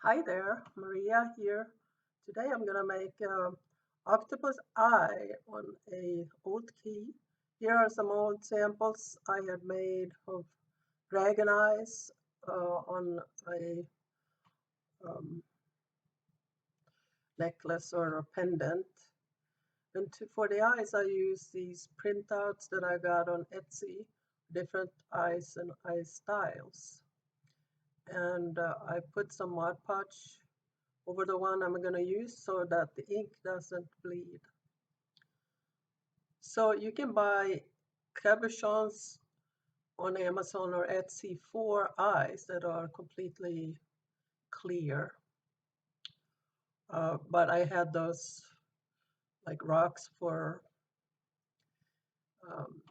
Hi there, Maria here. Today I'm gonna make an octopus eye on a old key. Here are some old samples I had made of dragon eyes on a um, necklace or a pendant. And for the eyes, I use these printouts that I got on Etsy, different eyes and eye styles. And I put some Mod Podge over the one I'm going to use so that the ink doesn't bleed. So you can buy cabochons on Amazon or Etsy for eyes that are completely clear. But I had those like rocks for um,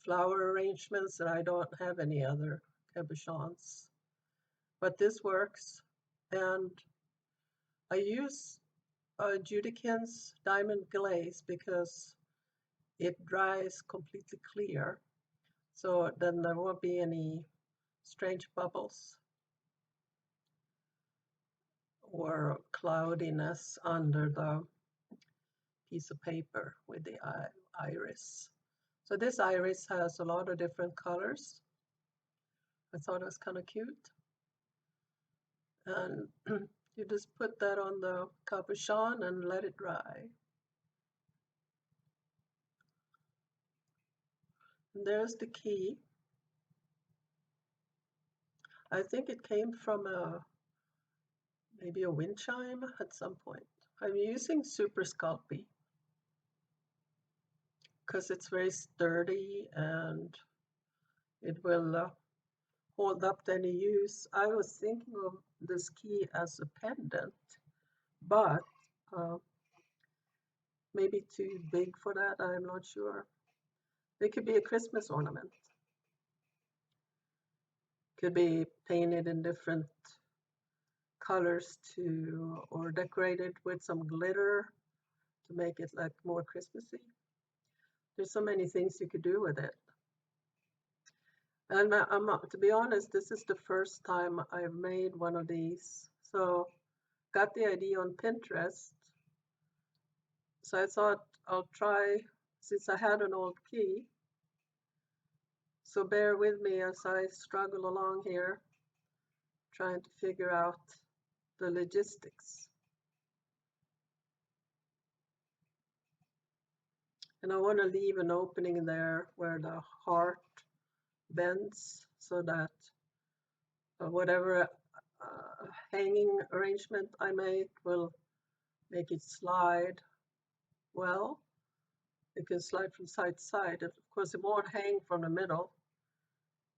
flower arrangements, and I don't have any other cabochons. But this works, and I use Judikins Diamond Glaze because it dries completely clear. So then there won't be any strange bubbles or cloudiness under the piece of paper with the iris. So this iris has a lot of different colors. I thought it was kind of cute. And you just put that on the cabochon and let it dry. And there's the key. I think it came from maybe a wind chime at some point. I'm using Super Sculpey because it's very sturdy and it will hold up to any use. I was thinking of this key as a pendant, but uh, maybe too big for that, I'm not sure. It could be a Christmas ornament. Could be painted in different colors or decorated with some glitter to make it like more Christmassy. There's so many things you could do with it. And to be honest, this is the first time I've made one of these. So got the idea on Pinterest. So I thought I'll try, since I had an old key. So bear with me as I struggle along here, trying to figure out the logistics. And I want to leave an opening there where the heart bends so that whatever hanging arrangement I make will make it slide well. It can slide from side to side. Of course, it won't hang from the middle,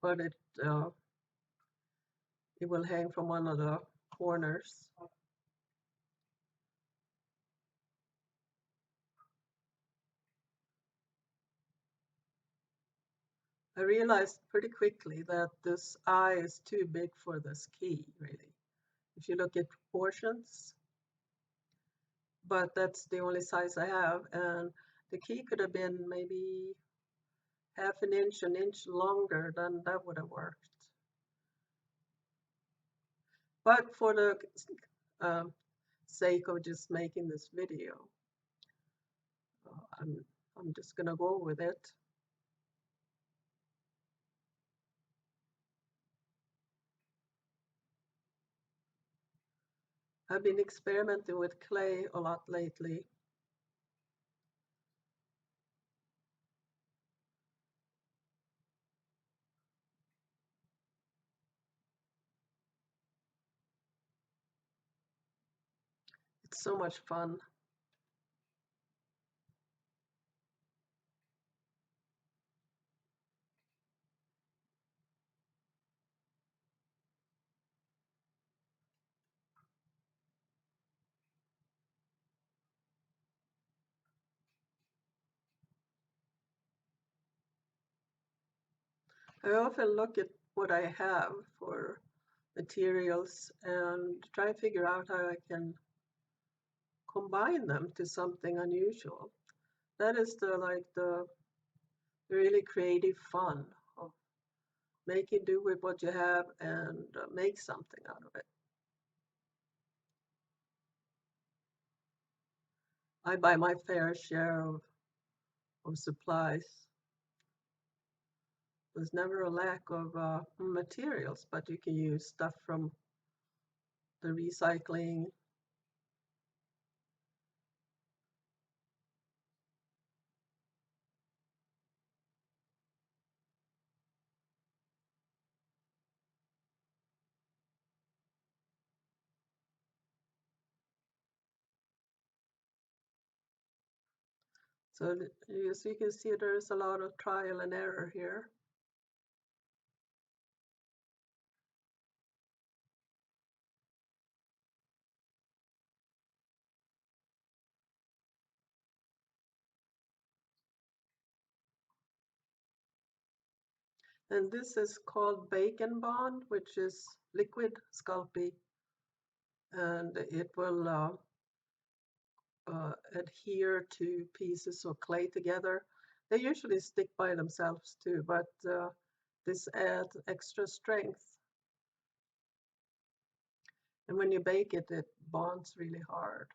but it will hang from one of the corners. I realized pretty quickly that this eye is too big for this key, really. If you look at proportions, but that's the only size I have, and the key could have been maybe half an inch longer, then that would have worked. But for the um, sake of just making this video, I'm just gonna go with it. I've been experimenting with clay a lot lately. It's so much fun. I often look at what I have for materials and try and figure out how I can combine them to something unusual. That is the really creative fun of making do with what you have and make something out of it. I buy my fair share of supplies. There's never a lack of materials, but you can use stuff from the recycling. So as you can see, there's a lot of trial and error here. And this is called bacon bond, which is liquid Sculpey, and it will adhere to pieces of clay together. They usually stick by themselves too, but this adds extra strength. And when you bake it, it bonds really hard.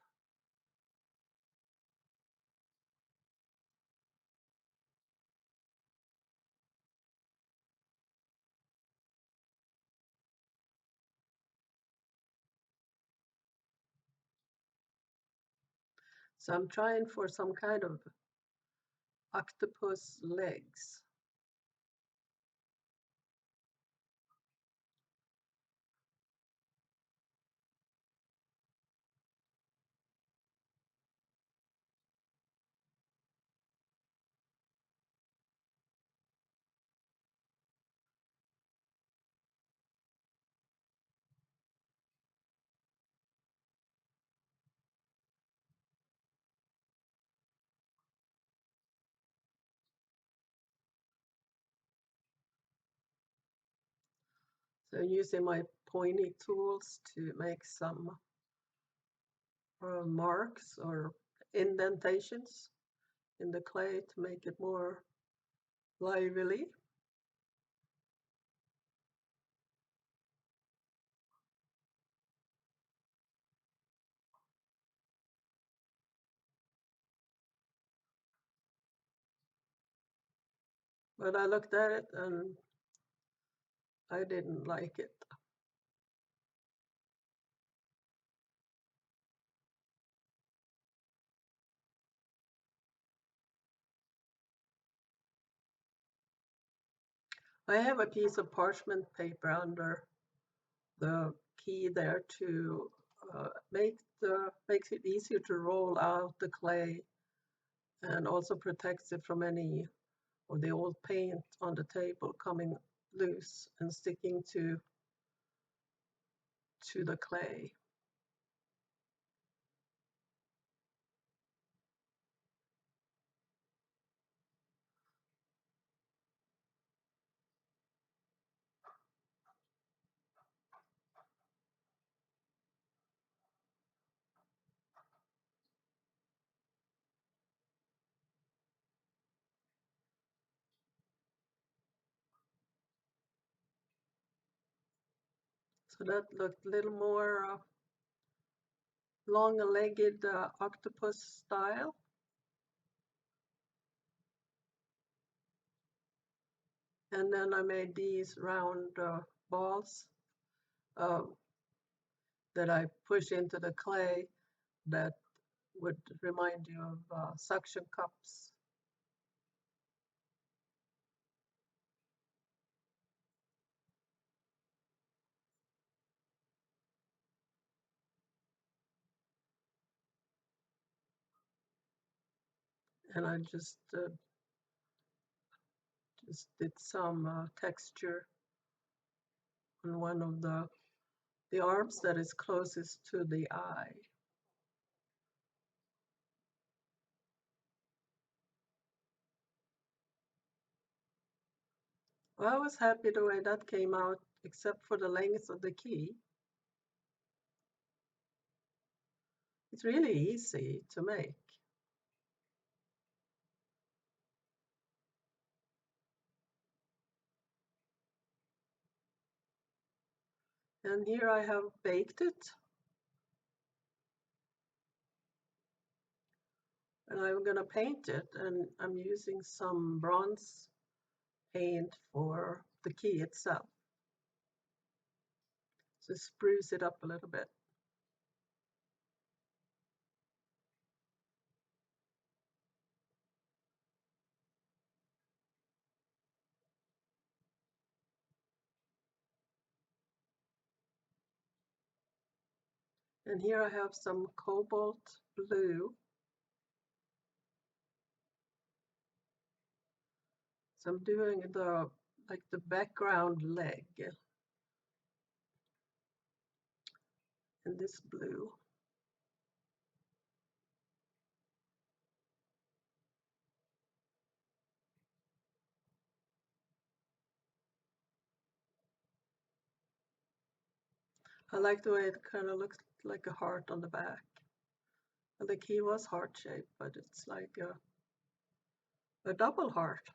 So I'm trying for some kind of octopus legs. So using my pointy tools to make some marks or indentations in the clay to make it more lively. But I looked at it and I didn't like it. I have a piece of parchment paper under the key there to makes it easier to roll out the clay and also protects it from any of the old paint on the table coming loose and sticking to the clay. So that looked a little more long-legged octopus style. And then I made these round balls uh, that I push into the clay that would remind you of suction cups. And I just did some texture on one of the arms that is closest to the eye. Well, I was happy the way that came out, except for the length of the key. It's really easy to make. And here I have baked it. And I'm gonna paint it, and I'm using some bronze paint for the key itself. So spruce it up a little bit. And here I have some cobalt blue. So I'm doing the background leg in this blue. I like the way it kind of looks like a heart on the back. And the key was heart shaped, but it's like a double heart.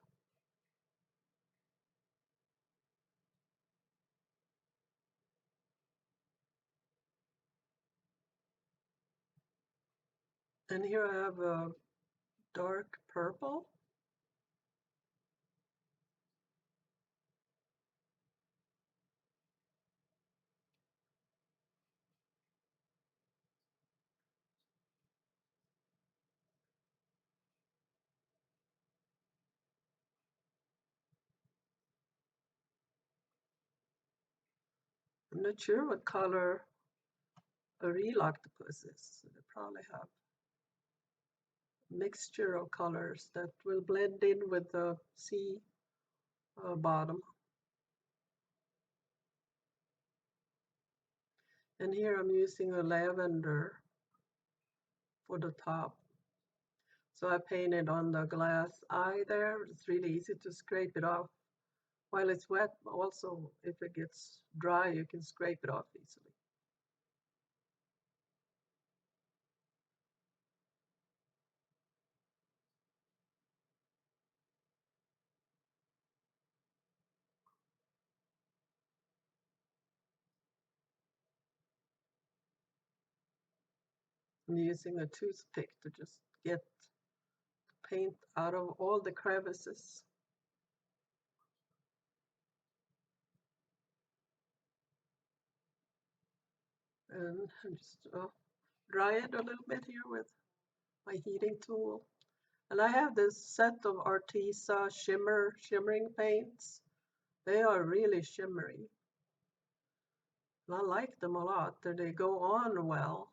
And here I have a dark purple. I'm not sure what color a real octopus is. So they probably have a mixture of colors that will blend in with the sea bottom. And here I'm using a lavender for the top. So I painted on the glass eye there. It's really easy to scrape it off while it's wet. Also, if it gets dry, you can scrape it off easily. I'm using a toothpick to just get paint out of all the crevices. And just dry it a little bit here with my heating tool. And I have this set of Artisa shimmering paints. They are really shimmery. And I like them a lot. They go on well.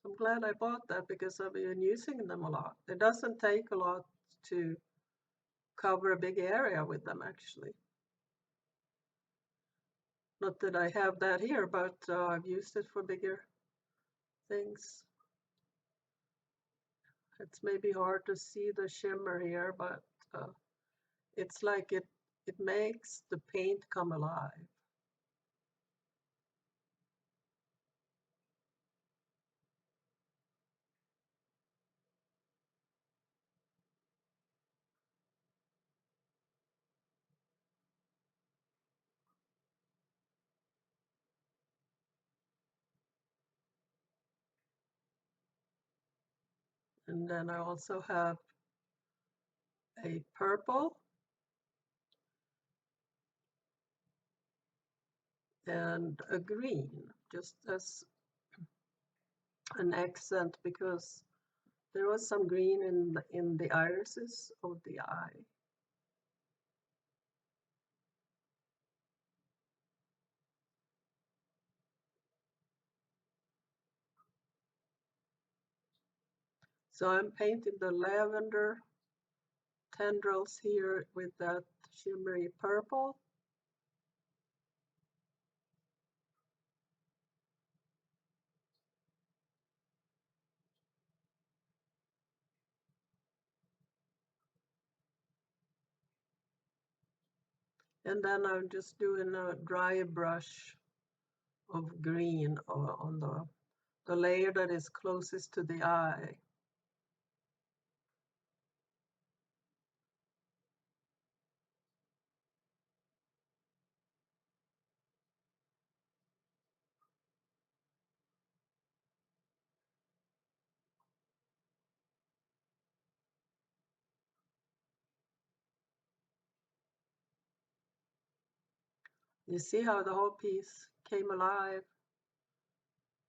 I'm glad I bought that because I've been using them a lot. It doesn't take a lot to cover a big area with them, actually. Not that I have that here, but I've used it for bigger things. It's maybe hard to see the shimmer here, but it's like it makes the paint come alive. And then I also have a purple and a green, just as an accent, because there was some green in the irises of the eye. So I'm painting the lavender tendrils here with that shimmery purple. And then I'm just doing a dry brush of green on the layer that is closest to the eye. You see how the whole piece came alive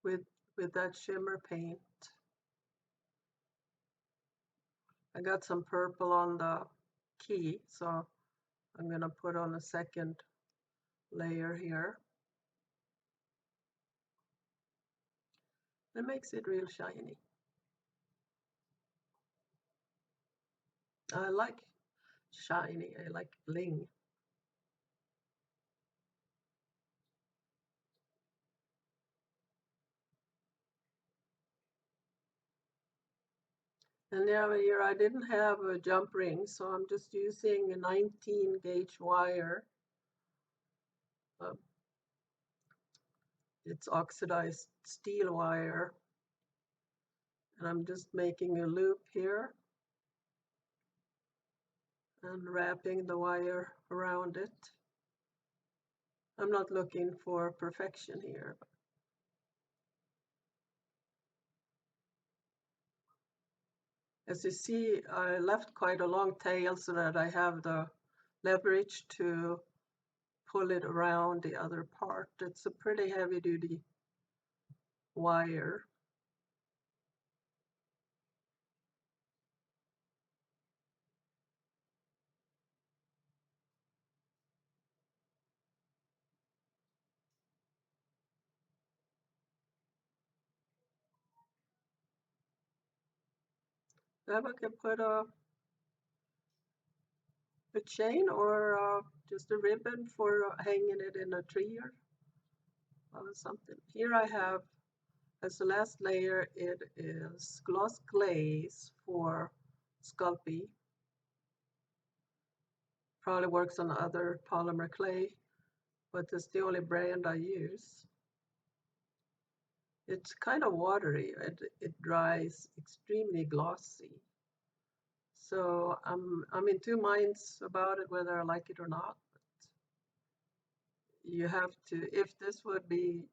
with that shimmer paint. I got some purple on the key, so I'm gonna put on a second layer here. It makes it real shiny. I like shiny, I like bling. And now here I didn't have a jump ring, so I'm just using a 19 gauge wire. It's oxidized steel wire. And I'm just making a loop here and wrapping the wire around it. I'm not looking for perfection here. As you see, I left quite a long tail so that I have the leverage to pull it around the other part. It's a pretty heavy duty wire. Then I can put a chain or just a ribbon for hanging it in a tree or something. Here I have, as the last layer, it is gloss glaze for Sculpey. Probably works on other polymer clay, but it's the only brand I use. It's kind of watery. It dries extremely glossy. So I'm in two minds about it, whether I like it or not. But you have to, if this would be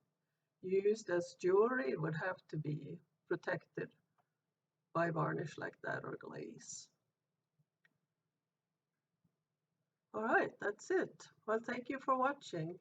used as jewelry, it would have to be protected by varnish like that or glaze. All right, that's it. Well, thank you for watching.